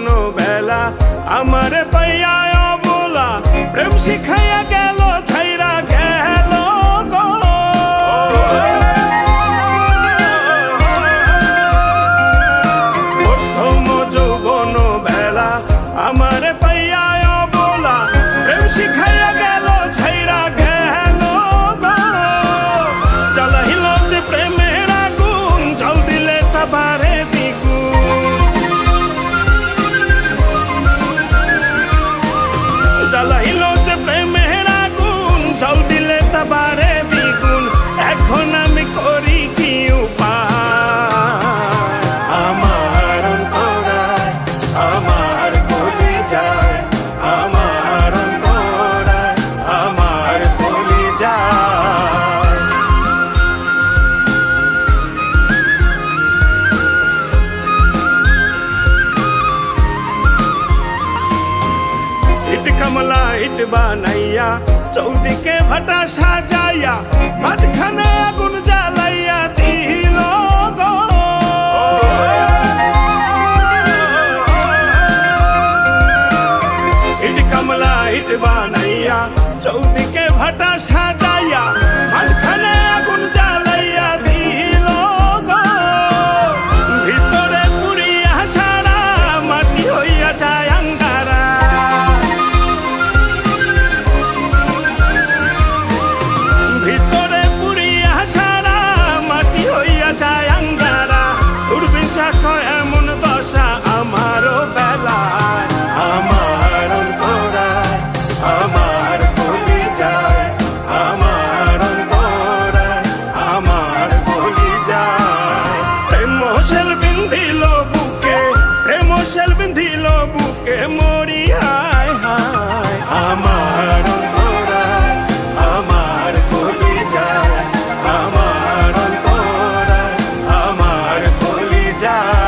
যৌবন বেলা আমারে পাইয়া অবলা প্রেম শিখাইয়া গেল ছাইরা গেল গো। প্রথম যৌবন বেলা আমারে পাইয়া অবলা প্রেম শিখাইয়া গেল ছাইরা গেল গো। জ্বালাইল যে প্রেমের আগুন জল দিলে তা বাড়ে দ্বিগুণ। জ্বালাইল যে প্রেমের আগুন জল দিলে তা বাড়ে দ্বিগুণ। এখন আমি করি কি উপায়? আমার অন্তরায় আমার কলিজায়, আমার অন্তরায় আমার কলিজায়। ইট কমলা ইট বানাইয়া চৌদিকে ভাটা সাজাইয়া মাঝখানে আগুন জ্বালাইয়া দিল গো। ইট কমলা ইট বানাইয়া চৌদিকে ভাটা সাজাইয়া মাঝখানে আগুন জ্বালাইয়া দিল গো। ভিতরে পুড়িয়া সারা মাটি হইয়া যায় আঙ্গারা। ভিতরে পুড়িয়া সারা মাটি হইয়া যায় আঙ্গারা। দুর্বিশাখ এমন দশা আমারও বেলায়। আমার অন্তরায় আমার কলিজায়, আমার অন্তরায় আমার কলিজায়। প্রেম সেল বিন্ধিল বুকে, প্রেম সেল বিন্ধিল বুকে মরি হায় হায়। আমার অন্তরায় আমার কলিজায়, আমার অন্তরায় আমার কলিজায়।